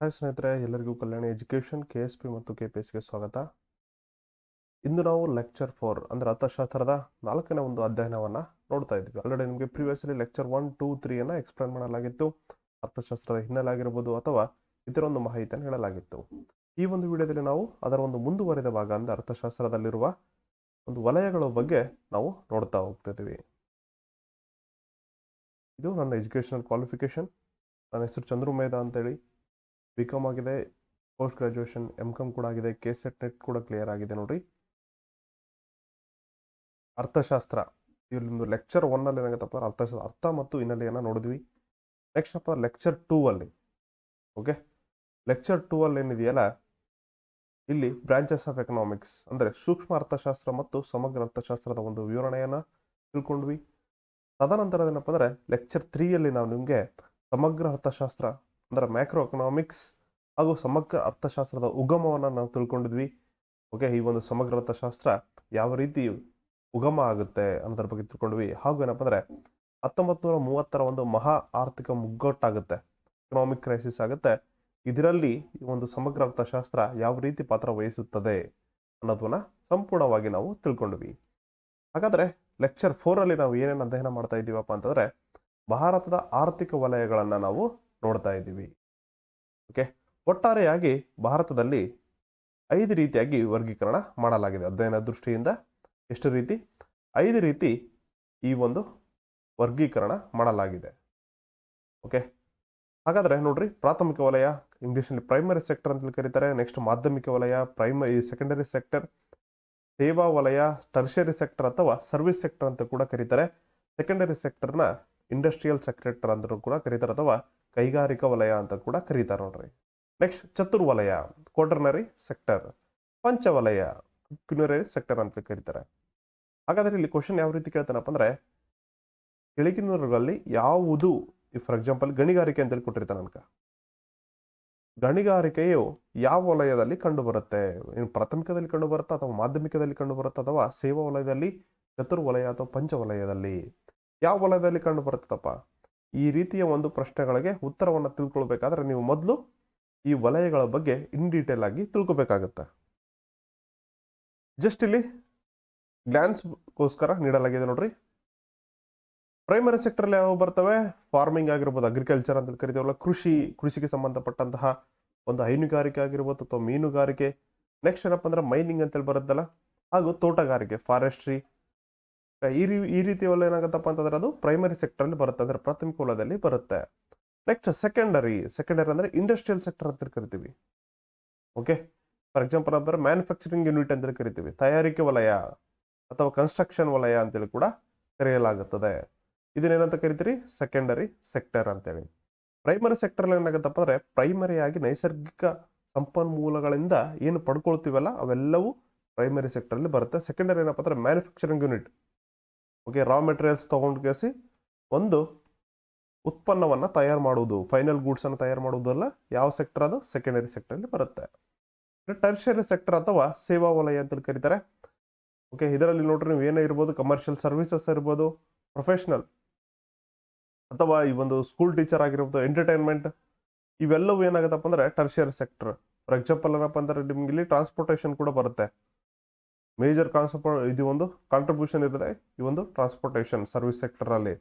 Hi ಸ್ನೇಹಿತರೆ, ಎಲ್ಲರಿಗೂ ಕಲ್ಯಾಣಿ education KSP ಮತ್ತು KPSCಗೆ ಸ್ವಾಗತ. ಇಂದು ನಾವು ಲೆಕ್ಚರ್ 4 ಅಂದರೆ ಅರ್ಥಶಾಸ್ತ್ರದ 4ನೇ ಒಂದು ಅಧ್ಯಯನವನ್ನು ನೋಡ್ತಾ ಇದ್ವಿ. ಆಲ್ರೆಡಿ ನಿಮಗೆ ಪ್ರಿವಿಯಸ್ಲಿ ಲೆಕ್ಚರ್ 1, 2, 3 ಎಕ್ಸ್ಪ್ಲೇನ್ ಮಾಡಲಾಗಿತ್ತು. ಅರ್ಥಶಾಸ್ತ್ರದ ಹಿನ್ನೆಲೆ ಆಗಿರ್ಬೋದು ಅಥವಾ ಇದರ ಒಂದು ಮಾಹಿತಿಯನ್ನು ಹೇಳಲಾಗಿತ್ತು. ಈ ಒಂದು ವಿಡಿಯೋದಲ್ಲಿ ನಾವು ಅದರ ಒಂದು ಮುಂದುವರಿದ ಭಾಗ ಅಂದರೆ ಅರ್ಥಶಾಸ್ತ್ರದಲ್ಲಿರುವ ಒಂದು ವಲಯಗಳ ಬಗ್ಗೆ ನಾವು ನೋಡ್ತಾ ಹೋಗ್ತಿದ್ದೀವಿ. ಇದು ನನ್ನ ಎಜುಕೇಷನಲ್ ಕ್ವಾಲಿಫಿಕೇಶನ್. ನನ್ನ ಹೆಸರು ಚಂದ್ರಮೇಧ ಅಂತೇಳಿ. BCom ಆಗಿದೆ, ಪೋಸ್ಟ್ ಗ್ರಾಜುಯೇಷನ್ MCom ಕೂಡ ಆಗಿದೆ, KSET ನೆಟ್ ಕೂಡ ಕ್ಲಿಯರ್ ಆಗಿದೆ ನೋಡ್ರಿ. ಅರ್ಥಶಾಸ್ತ್ರ ಇಲ್ಲೊಂದು ಲೆಕ್ಚರ್ 1 ಅಲ್ಲಿ ಏನಾಗುತ್ತಪ್ಪ ಅರ್ಥ ಮತ್ತು ಹಿನ್ನೆಲೆಯನ್ನು ನೋಡಿದ್ವಿ. ನೆಕ್ಸ್ಟ್ ಅಪ್ಪ ಲೆಕ್ಚರ್ 2 ಅಲ್ಲಿ ಓಕೆ ಲೆಕ್ಚರ್ 2 ಅಲ್ಲಿ ಏನಿದೆಯಲ್ಲ, ಇಲ್ಲಿ ಬ್ರಾಂಚಸ್ ಆಫ್ ಎಕನಾಮಿಕ್ಸ್ ಅಂದರೆ ಸೂಕ್ಷ್ಮ ಅರ್ಥಶಾಸ್ತ್ರ ಮತ್ತು ಸಮಗ್ರ ಅರ್ಥಶಾಸ್ತ್ರದ ಒಂದು ವಿವರಣೆಯನ್ನು ತಿಳ್ಕೊಂಡ್ವಿ. ತದನಂತರ ಏನಪ್ಪ ಅಂದರೆ ಲೆಕ್ಚರ್ 3 ಅಲ್ಲಿ ನಾವು ನಿಮಗೆ ಸಮಗ್ರ ಅರ್ಥಶಾಸ್ತ್ರ ಅಂದರೆ ಮ್ಯಾಕ್ರೋ ಎಕನಾಮಿಕ್ಸ್ ಹಾಗೂ ಸಮಗ್ರ ಅರ್ಥಶಾಸ್ತ್ರದ ಉಗಮವನ್ನು ನಾವು ತಿಳ್ಕೊಂಡಿದ್ವಿ. ಓಕೆ, ಈ ಒಂದು ಸಮಗ್ರ ಅರ್ಥಶಾಸ್ತ್ರ ಯಾವ ರೀತಿ ಉಗಮ ಆಗುತ್ತೆ ಅನ್ನೋದ್ರ ಬಗ್ಗೆ ತಿಳ್ಕೊಂಡ್ವಿ. ಹಾಗೂ ಏನಪ್ಪ ಅಂದರೆ 1930ರ ಒಂದು ಮಹಾ ಆರ್ಥಿಕ ಮುಗ್ಗಟ್ಟಾಗುತ್ತೆ, ಎಕನಾಮಿಕ್ ಕ್ರೈಸಿಸ್ ಆಗುತ್ತೆ. ಇದರಲ್ಲಿ ಈ ಒಂದು ಸಮಗ್ರ ಅರ್ಥಶಾಸ್ತ್ರ ಯಾವ ರೀತಿ ಪಾತ್ರ ವಹಿಸುತ್ತದೆ ಅನ್ನೋದನ್ನ ಸಂಪೂರ್ಣವಾಗಿ ನಾವು ತಿಳ್ಕೊಂಡ್ವಿ. ಹಾಗಾದರೆ ಲೆಕ್ಚರ್ 4 ಅಲ್ಲಿ ನಾವು ಏನೇನು ಅಧ್ಯಯನ ಮಾಡ್ತಾ ಇದ್ದೀವಪ್ಪ ಅಂತಂದರೆ ಭಾರತದ ಆರ್ಥಿಕ ವಲಯಗಳನ್ನು ನಾವು ನೋಡ್ತಾ ಇದ್ದೀವಿ. ಓಕೆ, ಒಟ್ಟಾರೆಯಾಗಿ ಭಾರತದಲ್ಲಿ 5 ರೀತಿಯಾಗಿ ವರ್ಗೀಕರಣ ಮಾಡಲಾಗಿದೆ. ಅಧ್ಯಯನ ದೃಷ್ಟಿಯಿಂದ ಎಷ್ಟು ರೀತಿ? 5 ರೀತಿ ಈ ಒಂದು ವರ್ಗೀಕರಣ ಮಾಡಲಾಗಿದೆ. ಓಕೆ, ಹಾಗಾದರೆ ನೋಡ್ರಿ, ಪ್ರಾಥಮಿಕ ವಲಯ ಇಂಗ್ಲಿಷ್ನಲ್ಲಿ ಪ್ರೈಮರಿ ಸೆಕ್ಟರ್ ಅಂತ ಕರೀತಾರೆ. ನೆಕ್ಸ್ಟ್ ಮಾಧ್ಯಮಿಕ ವಲಯ, ಸೆಕೆಂಡರಿ ಸೆಕ್ಟರ್, ಸೇವಾ ವಲಯ, ಟರ್ಷರಿ ಸೆಕ್ಟರ್ ಅಥವಾ ಸರ್ವಿಸ್ ಸೆಕ್ಟರ್ ಅಂತ ಕೂಡ ಕರೀತಾರೆ. ಸೆಕೆಂಡರಿ ಸೆಕ್ಟರ್ನ ಇಂಡಸ್ಟ್ರಿಯಲ್ ಸೆಕ್ಟರ್ ಅಂತ ಕೂಡ ಕರೀತಾರೆ ಅಥವಾ ಕೈಗಾರಿಕಾ ವಲಯ ಅಂತ ಕೂಡ ಕರೀತಾರೆ ನೋಡ್ರಿ. ನೆಕ್ಸ್ಟ್ ಚತುರ್ವಲಯ, ಕ್ವಾಟರ್ನರಿ ಸೆಕ್ಟರ್, ಪಂಚವಲಯ, ಕ್ಯುನರರಿ ಸೆಕ್ಟರ್ ಅಂತ ಕರೀತಾರೆ. ಹಾಗಾದ್ರೆ ಇಲ್ಲಿ ಕ್ವಶನ್ ಯಾವ ರೀತಿ ಕೇಳ್ತಾನಪ್ಪ ಅಂದ್ರೆ, ಕೆಳಗಿನವುಗಳಲ್ಲಿ ಯಾವುದು, ಫಾರ್ ಎಕ್ಸಾಂಪಲ್ ಗಣಿಗಾರಿಕೆ ಅಂತೇಳಿ ಕೊಟ್ಟಿರ್ತಾನೆ ಅನ್ಕ. ಗಣಿಗಾರಿಕೆಯು ಯಾವ ವಲಯದಲ್ಲಿ ಕಂಡು ಬರುತ್ತೆ? ಪ್ರಾಥಮಿಕದಲ್ಲಿ ಕಂಡು ಬರುತ್ತಾ ಅಥವಾ ಮಾಧ್ಯಮಿಕದಲ್ಲಿ ಕಂಡು ಬರುತ್ತಾ ಅಥವಾ ಸೇವಾ ವಲಯದಲ್ಲಿ, ಚತುರ್ವಲಯ ಅಥವಾ ಪಂಚವಲಯದಲ್ಲಿ? ಯಾವ ವಲಯದಲ್ಲಿ ಕಂಡು ಬರುತ್ತಪ್ಪ? ಈ ರೀತಿಯ ಒಂದು ಪ್ರಶ್ನೆಗಳಿಗೆ ಉತ್ತರವನ್ನು ತಿಳ್ಕೊಳ್ಬೇಕಾದ್ರೆ ನೀವು ಮೊದಲು ಈ ವಲಯಗಳ ಬಗ್ಗೆ ಇನ್ ಡೀಟೇಲ್ ಆಗಿ ತಿಳ್ಕೊಬೇಕಾಗತ್ತೆ. ಜಸ್ಟ್ ಇಲ್ಲಿ ಗ್ಲಾನ್ಸ್ಗೋಸ್ಕರ ನೀಡಲಾಗಿದೆ ನೋಡ್ರಿ. ಪ್ರೈಮರಿ ಸೆಕ್ಟರ್ ಅಲ್ಲಿ ಯಾವ ಬರ್ತವೆ? ಫಾರ್ಮಿಂಗ್ ಆಗಿರ್ಬೋದು, ಅಗ್ರಿಕಲ್ಚರ್ ಅಂತ ಕರಿತೀವಲ್ಲ, ಕೃಷಿಗೆ ಸಂಬಂಧಪಟ್ಟಂತಹ ಒಂದು ಹೈನುಗಾರಿಕೆ ಆಗಿರ್ಬೋದು ಅಥವಾ ಮೀನುಗಾರಿಕೆ. ನೆಕ್ಸ್ಟ್ ಏನಪ್ಪ ಅಂದ್ರೆ ಮೈನಿಂಗ್ ಅಂತೇಳಿ ಬರುತ್ತಲ್ಲ, ಹಾಗೂ ತೋಟಗಾರಿಕೆ, ಫಾರೆಸ್ಟ್ರಿ. ಈ ರೀತಿ ವಲಯ ಏನಾಗುತ್ತಪ್ಪ ಅಂತಂದ್ರೆ ಅದು ಪ್ರೈಮರಿ ಸೆಕ್ಟರ್ ಅಲ್ಲಿ ಬರುತ್ತೆ, ಅಂದ್ರೆ ಪ್ರಾಥಮಿಕ ವಲಯದಲ್ಲಿ ಬರುತ್ತೆ. ನೆಕ್ಸ್ಟ್ ಸೆಕೆಂಡರಿ ಅಂದ್ರೆ ಇಂಡಸ್ಟ್ರಿಯಲ್ ಸೆಕ್ಟರ್ ಅಂತ ಕರಿತೀವಿ. ಓಕೆ, ಫಾರ್ ಎಕ್ಸಾಂಪಲ್ ಅಂದ್ರೆ ಮ್ಯಾನುಫ್ಯಾಕ್ಚರಿಂಗ್ ಯೂನಿಟ್ ಅಂತ ಕರಿತೀವಿ. ತಯಾರಿಕೆ ವಲಯ ಅಥವಾ ಕನ್ಸ್ಟ್ರಕ್ಷನ್ ವಲಯ ಅಂತೇಳಿ ಕೂಡ ಕರೆಯಲಾಗುತ್ತದೆ. ಇದನ್ನೇನಂತ ಕರಿತೀರಿ? ಸೆಕೆಂಡರಿ ಸೆಕ್ಟರ್ ಅಂತೇಳಿ. ಪ್ರೈಮರಿ ಸೆಕ್ಟರ್ ಅಲ್ಲಿ ಏನಾಗುತ್ತಪ್ಪ ಅಂದ್ರೆ ಪ್ರೈಮರಿ ಆಗಿ ನೈಸರ್ಗಿಕ ಸಂಪನ್ಮೂಲಗಳಿಂದ ಏನು ಪಡ್ಕೊಳ್ತೀವಲ್ಲ ಅವೆಲ್ಲವೂ ಪ್ರೈಮರಿ ಸೆಕ್ಟರ್ ಅಲ್ಲಿ ಬರುತ್ತೆ. ಸೆಕೆಂಡರಿ ಏನಪ್ಪ ಅಂದ್ರೆ manufacturing unit. Okay, raw materials ತಗೊಂಡು ಕೇಸಿ ಒಂದು ಉತ್ಪನ್ನವನ್ನು ತಯಾರು ಮಾಡುವುದು, ಫೈನಲ್ ಗೂಡ್ಸ್ ಅನ್ನು ತಯಾರು ಮಾಡುವುದಲ್ಲ. ಯಾವ ಸೆಕ್ಟರ್ ಅದು? ಸೆಕೆಂಡರಿ ಸೆಕ್ಟರ್ ಅಲ್ಲಿ ಬರುತ್ತೆ. ಟರ್ಷರಿ ಸೆಕ್ಟರ್ ಅಥವಾ ಸೇವಾ ವಲಯ ಅಂತ ಕರೀತಾರೆ. ಓಕೆ, ಇದರಲ್ಲಿ ನೋಡ್ರಿ ನೀವು ಏನೇ ಇರ್ಬೋದು, ಕಮರ್ಷಿಯಲ್ ಸರ್ವಿಸಸ್ ಇರ್ಬೋದು, ಪ್ರೊಫೆಷನಲ್ ಅಥವಾ ಈ ಒಂದು ಸ್ಕೂಲ್ ಟೀಚರ್ ಆಗಿರ್ಬೋದು, ಎಂಟರ್ಟೈನ್ಮೆಂಟ್, ಇವೆಲ್ಲವೂ ಏನಾಗುತ್ತಪ್ಪ ಅಂದ್ರೆ ಟರ್ಷರಿ ಸೆಕ್ಟರ್. ಫಾರ್ ಎಕ್ಸಾಂಪಲ್ ಏನಪ್ಪ ಅಂದ್ರೆ ನಿಮ್ಗೆ ಇಲ್ಲಿ ಟ್ರಾನ್ಸ್ಪೋರ್ಟೇಷನ್ ಕೂಡ ಬರುತ್ತೆ. ಮೇಜರ್ ಇದು ಒಂದು ಕಾಂಟ್ರಿಬ್ಯೂಷನ್ ಇರುತ್ತೆ ಈ ಒಂದು ಟ್ರಾನ್ಸ್ಪೋರ್ಟೇಷನ್ ಸರ್ವಿಸ್ ಸೆಕ್ಟರ್ ಅಲ್ಲಿ.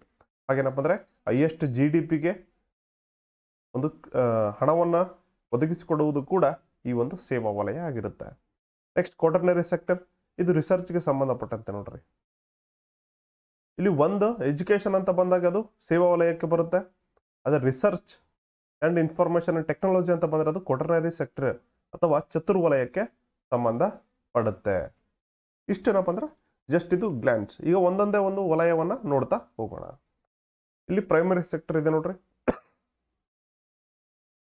ಹಾಗೇನಪ್ಪ ಅಂದ್ರೆ ಹೈಯೆಸ್ಟ್ GDPಗೆ ಒಂದು ಹಣವನ್ನ ಒದಗಿಸಿಕೊಡುವುದು ಕೂಡ ಈ ಒಂದು ಸೇವಾ ವಲಯ ಆಗಿರುತ್ತೆ. ನೆಕ್ಸ್ಟ್ ಕ್ವಾಟರ್ನರಿ ಸೆಕ್ಟರ್, ಇದು ರಿಸರ್ಚ್ಗೆ ಸಂಬಂಧಪಟ್ಟಂತೆ ನೋಡ್ರಿ. ಇಲ್ಲಿ ಒಂದು ಎಜುಕೇಶನ್ ಅಂತ ಬಂದಾಗ ಅದು ಸೇವಾ ವಲಯಕ್ಕೆ ಬರುತ್ತೆ. ಅದೇ research and information and technology ಅಂತ ಬಂದ್ರೆ ಅದು ಕ್ವಾಟರ್ನರಿ ಸೆಕ್ಟರ್ ಅಥವಾ ಚತುರ್ವಲಯಕ್ಕೆ ಸಂಬಂಧ ಪಡುತ್ತೆ. ಇಷ್ಟೇನಪ್ಪ ಅಂದ್ರೆ ಜಸ್ಟ್ ಇದು ಗ್ಲಾನ್ಸ್. ಈಗ ಒಂದೊಂದೇ ಒಂದು ವಲಯವನ್ನ ನೋಡ್ತಾ ಹೋಗೋಣ. ಇಲ್ಲಿ ಪ್ರೈಮರಿ ಸೆಕ್ಟರ್ ಇದೆ ನೋಡ್ರಿ.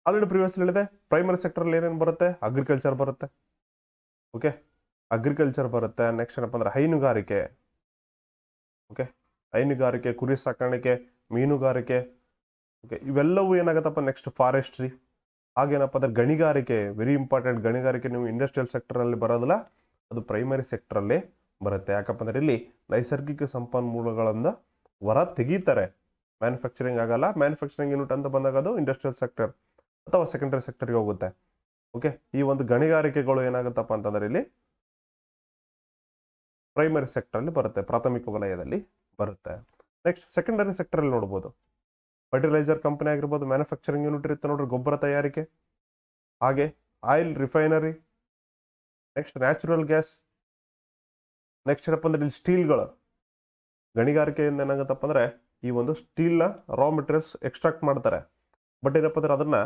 ಆಲ್ರೆಡಿ ಪ್ರಿವಿಯಸ್ ಹೇಳಿದೆ, ಪ್ರೈಮರಿ ಸೆಕ್ಟರ್ ಅಲ್ಲಿ ಏನೇನು ಬರುತ್ತೆ? ಅಗ್ರಿಕಲ್ಚರ್ ಬರುತ್ತೆ. ಓಕೆ, ಅಗ್ರಿಕಲ್ಚರ್ ಬರುತ್ತೆ. ನೆಕ್ಸ್ಟ್ ಏನಪ್ಪ ಅಂದ್ರೆ ಹೈನುಗಾರಿಕೆ. ಓಕೆ, ಹೈನುಗಾರಿಕೆ, ಕುರಿ ಸಾಕಾಣಿಕೆ, ಮೀನುಗಾರಿಕೆ. ಓಕೆ, ಇವೆಲ್ಲವೂ ಏನಾಗತ್ತಪ್ಪ? Next forestry. ಹಾಗೇನಪ್ಪ ಅಂದ್ರೆ ಗಣಿಗಾರಿಕೆ, ವೆರಿ ಇಂಪಾರ್ಟೆಂಟ್. ಗಣಿಗಾರಿಕೆ ನೀವು ಇಂಡಸ್ಟ್ರಿಯಲ್ ಸೆಕ್ಟರ್ ಅಲ್ಲಿ ಬರೋದಿಲ್ಲ, ಅದು ಪ್ರೈಮರಿ ಸೆಕ್ಟರ್ ಅಲ್ಲಿ ಬರುತ್ತೆ. ಯಾಕಪ್ಪ ಅಂದ್ರೆ ಇಲ್ಲಿ ನೈಸರ್ಗಿಕ ಸಂಪನ್ಮೂಲಗಳಿಂದ ಹೊರ ತೆಗೀತಾರೆ, ಮ್ಯಾನುಫ್ಯಾಕ್ಚರಿಂಗ್ ಆಗಲ್ಲ. ಮ್ಯಾನುಫ್ಯಾಕ್ಚರಿಂಗ್ ಯೂನಿಟ್ ಅಂತ ಬಂದಾಗ ಅದು ಇಂಡಸ್ಟ್ರಿಯಲ್ ಸೆಕ್ಟರ್ ಅಥವಾ ಸೆಕೆಂಡರಿ ಸೆಕ್ಟರ್ಗೆ ಹೋಗುತ್ತೆ. ಓಕೆ, ಈ ಒಂದು ಗಣಿಗಾರಿಕೆಗಳು ಏನಾಗುತ್ತಪ್ಪ ಅಂತಂದ್ರೆ ಇಲ್ಲಿ ಪ್ರೈಮರಿ ಸೆಕ್ಟರ್ ಅಲ್ಲಿ ಬರುತ್ತೆ, ಪ್ರಾಥಮಿಕ ವಲಯದಲ್ಲಿ ಬರುತ್ತೆ. ನೆಕ್ಸ್ಟ್ ಸೆಕೆಂಡರಿ ಸೆಕ್ಟರ್ ಅಲ್ಲಿ ನೋಡ್ಬೋದು, ಫರ್ಟಿಲೈಸರ್ ಕಂಪನಿ ಆಗಿರ್ಬೋದು, ಮ್ಯಾನುಫ್ಯಾಕ್ಚರಿಂಗ್ ಯೂನಿಟ್ ಇರುತ್ತೆ ನೋಡ್ರಿ, ಗೊಬ್ಬರ ತಯಾರಿಕೆ, ಹಾಗೆ oil refinery, next natural gas, next ಏನಪ್ಪ ಅಂದ್ರೆ ಇಲ್ಲಿ ಸ್ಟೀಲ್ಗಳು, ಗಣಿಗಾರಿಕೆಯಿಂದ ಏನಾಗುತ್ತಪ್ಪ ಅಂದ್ರೆ ಈ ಒಂದು ಸ್ಟೀಲ್ನ ರಾ ಮೆಟೀರಿಯಲ್ಸ್ ಎಕ್ಸ್ಟ್ರಾಕ್ಟ್ ಮಾಡ್ತಾರೆ. ಬಟ್ ಏನಪ್ಪ ಅಂದ್ರೆ ಅದನ್ನ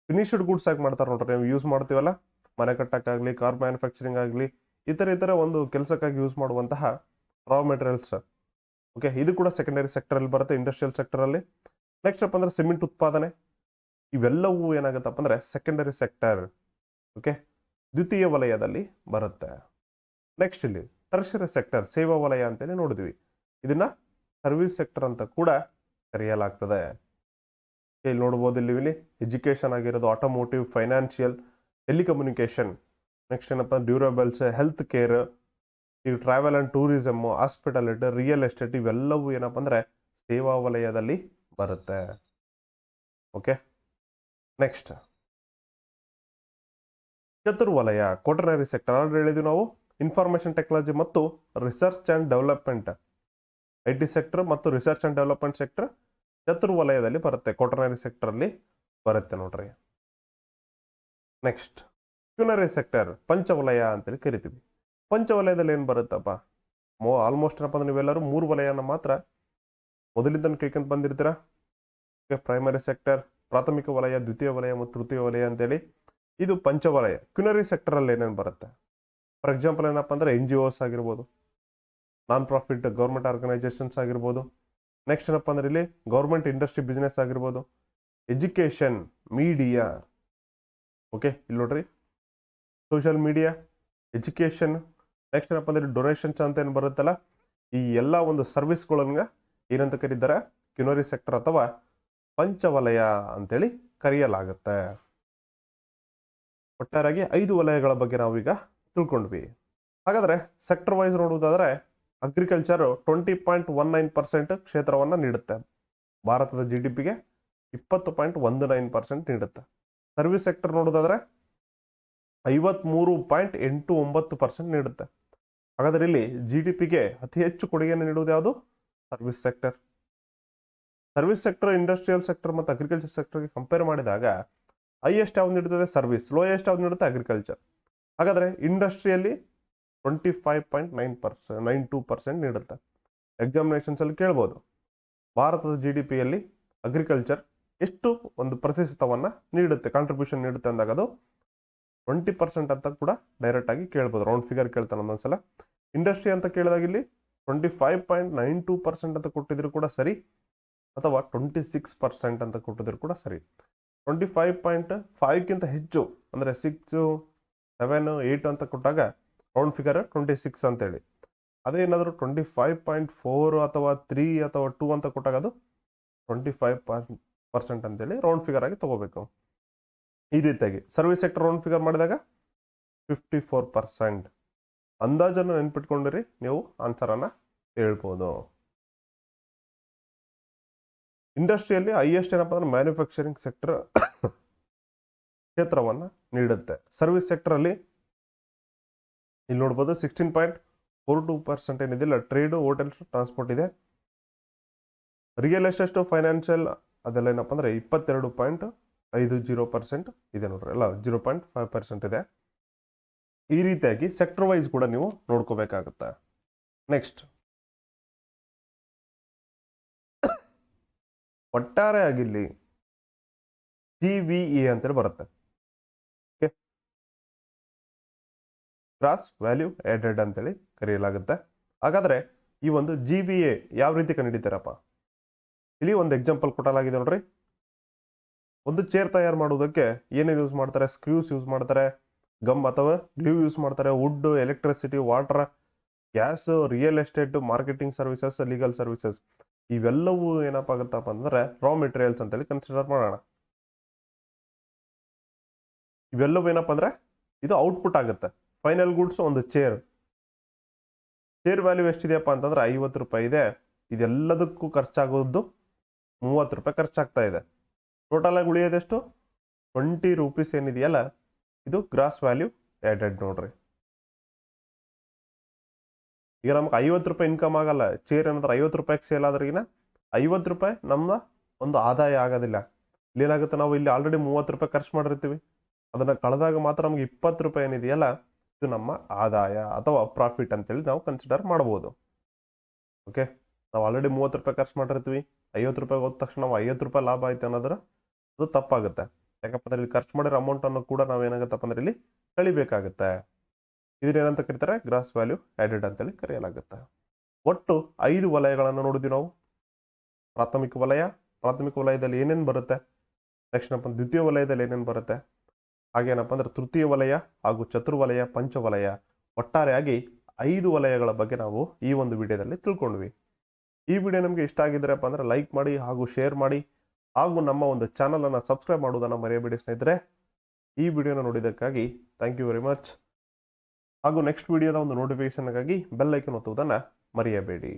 ಫಿನಿಶ್ಡ್ ಗೂಡ್ಸ್ ಆಗಿ ಮಾಡ್ತಾರೆ ನೋಡ್ರಿ. ನಾವು ಯೂಸ್ ಮಾಡ್ತೀವಲ್ಲ, ಮನೆ ಕಟ್ಟಕ್ಕಾಗ್ಲಿ, ಕಾರ್ ಮ್ಯಾನುಫ್ಯಾಕ್ಚರಿಂಗ್ ಆಗಲಿ, ಇತರ ಒಂದು ಕೆಲಸಕ್ಕಾಗಿ ಯೂಸ್ ಮಾಡುವಂತಹ ರಾ ಮೆಟೀರಿಯಲ್ಸ್. ಓಕೆ, ಇದು ಕೂಡ ಸೆಕೆಂಡರಿ ಸೆಕ್ಟರ್ ಅಲ್ಲಿ ಬರುತ್ತೆ, ಇಂಡಸ್ಟ್ರಿಯಲ್ ಸೆಕ್ಟರ್ ಅಲ್ಲಿ. ನೆಕ್ಸ್ಟ್ ಅಪ್ಪ ಅಂದ್ರೆ ಸಿಮೆಂಟ್ ಉತ್ಪಾದನೆ, ಇವೆಲ್ಲವೂ ಏನಾಗುತ್ತಪ್ಪ ಅಂದ್ರೆ ಸೆಕೆಂಡರಿ ಸೆಕ್ಟರ್. ಓಕೆ, ದ್ವಿತೀಯ ವಲಯದಲ್ಲಿ ಬರುತ್ತೆ. ನೆಕ್ಸ್ಟ್ ಇಲ್ಲಿ ಟರ್ಷರಿ ಸೆಕ್ಟರ್, ಸೇವಾ ವಲಯ ಅಂತೇಳಿ ನೋಡಿದ್ವಿ. ಇದನ್ನ ಸರ್ವಿಸ್ ಸೆಕ್ಟರ್ ಅಂತ ಕೂಡ ಕರೆಯಲಾಗ್ತದೆ. ಇಲ್ಲಿ ನೋಡ್ಬೋದು, ಇಲ್ಲಿ ಎಜುಕೇಶನ್ ಆಗಿರೋದು, ಆಟೋಮೋಟಿವ್, ಫೈನಾನ್ಷಿಯಲ್, ಟೆಲಿಕಮ್ಯುನಿಕೇಶನ್, ನೆಕ್ಸ್ಟ್ ಏನಪ್ಪ ಡ್ಯೂರಬಲ್ಸ್, ಹೆಲ್ತ್ ಕೇರ್, ಈ travel and tourism, hospitality, real estate, ಇವೆಲ್ಲವೂ ಏನಪ್ಪ ಅಂದ್ರೆ ಸೇವಾ ವಲಯದಲ್ಲಿ ಬರುತ್ತೆ. ಓಕೆ, ನೆಕ್ಸ್ಟ್ ಚತುರ್ವಲಯ, ಕ್ವಾಟರ್ನರಿ ಸೆಕ್ಟರ್. ಆಲ್ರೆಡಿ ಹೇಳಿದ್ವಿ ನಾವು, ಇನ್ಫಾರ್ಮೇಶನ್ ಟೆಕ್ನಾಲಜಿ ಮತ್ತು research and development, IT sector ಮತ್ತು ರಿಸರ್ಚ್ ಅಂಡ್ ಡೆವಲಪ್ಮೆಂಟ್ ಸೆಕ್ಟರ್ ಚತುರ್ವಲಯದಲ್ಲಿ ಬರುತ್ತೆ, ಕ್ವಾಟರ್ನರಿ ಸೆಕ್ಟರ್ ಅಲ್ಲಿ ಬರುತ್ತೆ ನೋಡ್ರಿ. ನೆಕ್ಸ್ಟ್ ಕ್ಯುನರಿ ಸೆಕ್ಟರ್, ಪಂಚವಲಯ ಅಂತೇಳಿ ಕರಿತೀವಿ. ಪಂಚವಲಯದಲ್ಲಿ ಏನ್ ಬರುತ್ತಪ್ಪ, ಆಲ್ಮೋಸ್ಟ್ ಏನಪ್ಪ ಅಂದ್ರೆ ನೀವೆಲ್ಲರೂ 3 ವಲಯನ ಮಾತ್ರ ಮೊದಲಿಂದ ಕೈಕೊಂಡು ಬಂದಿರ್ತೀರಾ. ಪ್ರೈಮರಿ ಸೆಕ್ಟರ್, ಪ್ರಾಥಮಿಕ ವಲಯ, ದ್ವಿತೀಯ ವಲಯ ಮತ್ತು ತೃತೀಯ ವಲಯ ಅಂತೇಳಿ. ಇದು ಪಂಚವಲಯ. ಕ್ಯುನರಿ ಸೆಕ್ಟರ್ ಅಲ್ಲಿ ಏನೇನು ಬರುತ್ತೆ, ಫಾರ್ ಎಕ್ಸಾಂಪಲ್ ಏನಪ್ಪ ಅಂದ್ರೆ NGOs ಆಗಿರ್ಬೋದು, ನಾನ್ ಪ್ರಾಫಿಟ್ ಗೌರ್ಮೆಂಟ್ ಆರ್ಗನೈಸೇಷನ್ಸ್ ಆಗಿರ್ಬೋದು. ನೆಕ್ಸ್ಟ್ ಏನಪ್ಪ ಅಂದ್ರೆ ಇಲ್ಲಿ ಗೌರ್ಮೆಂಟ್ ಇಂಡಸ್ಟ್ರಿ ಬಿಸ್ನೆಸ್ ಆಗಿರ್ಬೋದು, ಎಜುಕೇಶನ್, ಮೀಡಿಯಾ. ಓಕೆ, ಇಲ್ಲಿ ನೋಡ್ರಿ, ಸೋಷಿಯಲ್ ಮೀಡಿಯಾ, ಎಜುಕೇಶನ್, ನೆಕ್ಸ್ಟ್ ಏನಪ್ಪ ಅಂದ್ರೆ ಡೊನೇಷನ್ಸ್ ಅಂತ ಏನು ಬರುತ್ತಲ್ಲ, ಈ ಎಲ್ಲ ಒಂದು ಸರ್ವಿಸ್ಗಳನ್ನ ಏನಂತ ಕರೀತಾರೆ, ಕ್ಯುನರಿ ಸೆಕ್ಟರ್ ಅಥವಾ ಪಂಚವಲಯ ಅಂತೇಳಿ ಕರೆಯಲಾಗುತ್ತೆ. ಒಟ್ಟಾರೆಯಾಗಿ 5 ವಲಯಗಳ ಬಗ್ಗೆ ನಾವೀಗ ತಿಳ್ಕೊಂಡ್ವಿ. ಹಾಗಾದ್ರೆ ಸೆಕ್ಟರ್ ವೈಸ್ ನೋಡುವುದಾದ್ರೆ ಅಗ್ರಿಕಲ್ಚರ್ 20.19% ಕ್ಷೇತ್ರವನ್ನ ನೀಡುತ್ತೆ, ಭಾರತದ GDPಗೆ 20.19% ನೀಡುತ್ತೆ. ಸರ್ವಿಸ್ ಸೆಕ್ಟರ್ ನೋಡುವುದಾದ್ರೆ 53.89% ನೀಡುತ್ತೆ. ಹಾಗಾದ್ರೆ ಇಲ್ಲಿ GDPಗೆ ಅತಿ ಹೆಚ್ಚು ಕೊಡುಗೆಯನ್ನು ನೀಡುವುದು ಯಾವುದು, service sector. Service sector industrial sector ಮತ್ತು ಅಗ್ರಿಕಲ್ಚರ್ ಸೆಕ್ಟರ್ಗೆ ಕಂಪೇರ್ ಮಾಡಿದಾಗ ಹೈಯೆಸ್ಟ್ ಯಾವ್ದು ನೀಡುತ್ತದೆ, ಸರ್ವಿಸ್. ಲೋಯೆಸ್ಟ್ ಯಾವ್ದು ನೀಡುತ್ತೆ, ಅಗ್ರಿಕಲ್ಚರ್. ಹಾಗಾದ್ರೆ ಇಂಡಸ್ಟ್ರಿಯಲ್ಲಿ 25.92% ನೀಡುತ್ತೆ. ಎಕ್ಸಾಮಿನೇಷನ್ಸ್ ಅಲ್ಲಿ ಕೇಳ್ಬೋದು, ಭಾರತದ GDPಯಲ್ಲಿ ಅಗ್ರಿಕಲ್ಚರ್ ಎಷ್ಟು ಒಂದು ಪ್ರತಿಶತವನ್ನ ನೀಡುತ್ತೆ, ಕಾಂಟ್ರಿಬ್ಯೂಷನ್ ನೀಡುತ್ತೆ ಅಂದಾಗ ಅದು 20% ಅಂತ ಕೂಡ ಡೈರೆಕ್ಟ್ ಆಗಿ ಕೇಳ್ಬೋದು, ರೌಂಡ್ ಫಿಗರ್ ಕೇಳ್ತಾನೆ ಒಂದೊಂದ್ಸಲ. ಇಂಡಸ್ಟ್ರಿ ಅಂತ ಕೇಳಿದಾಗ ಇಲ್ಲಿ 25.92% ಅಂತ ಕೊಟ್ಟಿದ್ರು ಕೂಡ ಸರಿ, ಅಥವಾ 26% ಅಂತ ಕೊಟ್ಟಿದ್ರು ಕೂಡ ಸರಿ. 25.5ಗಿಂತ ಹೆಚ್ಚು ಅಂದ್ರೆ 6, 7, 8 ಅಂತ ಕೊಟ್ಟಾಗ ರೌಂಡ್ ಫಿಗರ್ 26 ಅಂತೇಳಿ. ಅದೇ ಏನಾದರೂ 25.4 ಅಥವಾ 3 ಅಥವಾ 2 ಅಂತ ಕೊಟ್ಟಾಗ ಅದು 25% ಅಂತೇಳಿ ರೌಂಡ್ ಫಿಗರ್ ಆಗಿ ತಗೋಬೇಕು. ಈ ರೀತಿಯಾಗಿ ಸರ್ವಿಸ್ ಸೆಕ್ಟರ್ ರೌಂಡ್ ಫಿಗರ್ ಮಾಡಿದಾಗ 54%. ಅಂದಾಜನ್ನು ನೆನ್ಪಿಟ್ಕೊಂಡಿರಿ, ನೀವು ಆನ್ಸರ್ ಅನ್ನ ಹೇಳ್ಬೋದು. ಇಂಡಸ್ಟ್ರಿಯಲ್ಲಿ ಹೈಯೆಸ್ಟ್ ಏನಪ್ಪ ಅಂದ್ರೆ ಮ್ಯಾನುಫ್ಯಾಕ್ಚರಿಂಗ್ ಸೆಕ್ಟರ್ ಕ್ಷೇತ್ರವನ್ನ ನೀಡುತ್ತೆ. ಸರ್ವಿಸ್ ಸೆಕ್ಟರ್ ಅಲ್ಲಿ ಇಲ್ಲಿ ನೋಡ್ಬೋದು 16.42% ಏನಿದಿಲ್ಲ, ಟ್ರೇಡ್, ಹೋಟೆಲ್, ಟ್ರಾನ್ಸ್ಪೋರ್ಟ್ ಇದೆ. ರಿಯಲ್ ಎಸ್ಟೇಟ್, ಫೈನಾನ್ಷಿಯಲ್ ಅದೆಲ್ಲ ಏನಪ್ಪ ಅಂದ್ರೆ 22.50% ಇದೆ ನೋಡ್ರಿ, ಎಲ್ಲ 0.5% ಇದೆ. ಈ ರೀತಿಯಾಗಿ ಸೆಕ್ಟರ್ ವೈಸ್ ಕೂಡ ನೀವು ನೋಡ್ಕೋಬೇಕಾಗುತ್ತೆ. ನೆಕ್ಸ್ಟ್ ಒಟ್ಟಾರೆ ಆಗಿಲ್ಲಿ GVA ಅಂತೇಳಿ ಬರುತ್ತೆ, ಗ್ರಾಸ್ ವ್ಯಾಲ್ಯೂ ಆಡೆಡ್ ಅಂತೇಳಿ ಕರೆಯಲಾಗುತ್ತೆ. ಹಾಗಾದ್ರೆ ಈ ಒಂದು GVA ಯಾವ ರೀತಿ ಕಂಡುಹಿಡಿತಾರಪ್ಪ, ಇಲ್ಲಿ ಒಂದು ಎಕ್ಸಾಂಪಲ್ ಕೊಟ್ಟಲಾಗಿದೆ ನೋಡ್ರಿ. ಒಂದು ಚೇರ್ ತಯಾರು ಮಾಡುವುದಕ್ಕೆ ಏನೇನು ಯೂಸ್ ಮಾಡ್ತಾರೆ, ಸ್ಕ್ರೂಸ್ ಯೂಸ್ ಮಾಡ್ತಾರೆ, ಗಮ್ ಅಥವಾ ಗ್ಲೂ ಯೂಸ್ ಮಾಡ್ತಾರೆ, wood, electricity, water, gas, real estate, marketing services, legal services, ಇವೆಲ್ಲವೂ ಏನಪ್ಪ ಆಗುತ್ತಪ್ಪ ಅಂದ್ರೆ ರಾ ಮೆಟೀರಿಯಲ್ಸ್ ಅಂತೇಳಿ ಕನ್ಸಿಡರ್ ಮಾಡೋಣ. ಇವೆಲ್ಲವೂ ಏನಪ್ಪ ಅಂದ್ರೆ ಇದು ಔಟ್ಪುಟ್ ಆಗುತ್ತೆ. ಫೈನಲ್ ಗುಡ್ಸ್ ಒಂದು ಚೇರ್ ವ್ಯಾಲ್ಯೂ ಎಷ್ಟಿದೆಯಪ್ಪ ಅಂತಂದ್ರೆ 50 ರೂಪಾಯಿ ಇದೆ. ಇದೆಲ್ಲದಕ್ಕೂ ಖರ್ಚಾಗೋದು 30 ರೂಪಾಯಿ ಖರ್ಚಾಗ್ತಾ ಇದೆ. ಟೋಟಲ್ ಆಗಿ ಉಳಿಯೋದೆಷ್ಟು, 20 ರೂಪೀಸ್ ಏನಿದೆಯಲ್ಲ ಇದು ಗ್ರಾಸ್ ವ್ಯಾಲ್ಯೂ ಆ್ಯಡೆಡ್ ನೋಡ್ರಿ. ಈಗ ನಮ್ಗೆ 50 ರೂಪಾಯಿ ಇನ್ಕಮ್ ಆಗಲ್ಲ. ಚೇರ್ ಏನಾದ್ರೆ 50 ರೂಪಾಯಿಗೆ ಸೇಲ್ ಆದ್ರಿಗಿನ 50 ರೂಪಾಯಿ ನಮ್ಮ ಒಂದು ಆದಾಯ ಆಗೋದಿಲ್ಲ. ಇಲ್ಲೇನಾಗುತ್ತೆ, ನಾವು ಇಲ್ಲಿ ಆಲ್ರೆಡಿ 30 ರೂಪಾಯಿ ಖರ್ಚು ಮಾಡಿರ್ತೀವಿ. ಅದನ್ನ ಕಳೆದಾಗ ಮಾತ್ರ ನಮ್ಗೆ 20 ರೂಪಾಯಿ ಏನಿದೆಯಲ್ಲ ಇದು ನಮ್ಮ ಆದಾಯ ಅಥವಾ ಪ್ರಾಫಿಟ್ ಅಂತೇಳಿ ನಾವು ಕನ್ಸಿಡರ್ ಮಾಡ್ಬೋದು. ಓಕೆ, ನಾವು ಆಲ್ರೆಡಿ 30 ರೂಪಾಯಿ ಖರ್ಚು ಮಾಡಿರ್ತೀವಿ, 50 ರೂಪಾಯಿ ಹೋದ ತಕ್ಷಣ ನಾವು 50 ರೂಪಾಯಿ ಲಾಭ ಆಯ್ತು ಅನ್ನೋದ್ರ ಅದು ತಪ್ಪಾಗುತ್ತೆ. ಯಾಕಪ್ಪ ಅಂದ್ರೆ ಇಲ್ಲಿ ಖರ್ಚು ಮಾಡಿರೋ ಅಮೌಂಟ್ ಅನ್ನು ಕೂಡ ನಾವೇನಾಗುತ್ತಪ್ಪ ಅಂದ್ರೆ ಇಲ್ಲಿ ಕಳಿಬೇಕಾಗುತ್ತೆ. ಇದನ್ನೇನಂತ ಕರೀತಾರೆ, ಗ್ರಾಸ್ ವ್ಯಾಲ್ಯೂ ಆ್ಯಡೆಡ್ ಅಂತೇಳಿ ಕರೆಯಲಾಗುತ್ತೆ. ಒಟ್ಟು 5 ವಲಯಗಳನ್ನು ನೋಡಿದ್ವಿ ನಾವು. ಪ್ರಾಥಮಿಕ ವಲಯ, ಪ್ರಾಥಮಿಕ ವಲಯದಲ್ಲಿ ಏನೇನು ಬರುತ್ತೆ, ನೆಕ್ಸ್ಟ್ ಏನಪ್ಪ ದ್ವಿತೀಯ ವಲಯದಲ್ಲಿ ಏನೇನು ಬರುತ್ತೆ, ಹಾಗೇನಪ್ಪ ಅಂದ್ರೆ ತೃತೀಯ ವಲಯ ಹಾಗೂ ಚತುರ್ವಲಯ, ಪಂಚವಲಯ, ಒಟ್ಟಾರೆಯಾಗಿ 5 ವಲಯಗಳ ಬಗ್ಗೆ ನಾವು ಈ ಒಂದು ವಿಡಿಯೋದಲ್ಲಿ ತಿಳ್ಕೊಂಡ್ವಿ. ಈ ವಿಡಿಯೋ ನಮಗೆ ಇಷ್ಟ ಆಗಿದ್ರಪ್ಪ ಅಂದ್ರೆ ಲೈಕ್ ಮಾಡಿ ಹಾಗೂ ಶೇರ್ ಮಾಡಿ ಹಾಗೂ ನಮ್ಮ ಒಂದು ಚಾನಲ್ ಅನ್ನು ಸಬ್ಸ್ಕ್ರೈಬ್ ಮಾಡುವುದನ್ನು ಮರೆಯಬೇಡಿ ಸ್ನೇಹಿತರೆ. ಈ ವಿಡಿಯೋನ ನೋಡಿದ್ದಕ್ಕಾಗಿ ಥ್ಯಾಂಕ್ ಯು ವೆರಿ ಮಚ್. ಹಾಗೂ ನೆಕ್ಸ್ಟ್ ವಿಡಿಯೋದ ಒಂದು ನೋಟಿಫಿಕೇಶನ್ಗಾಗಿ ಬೆಲ್ ಐಕನ್ ಒತ್ತುವುದನ್ನು ಮರೆಯಬೇಡಿ.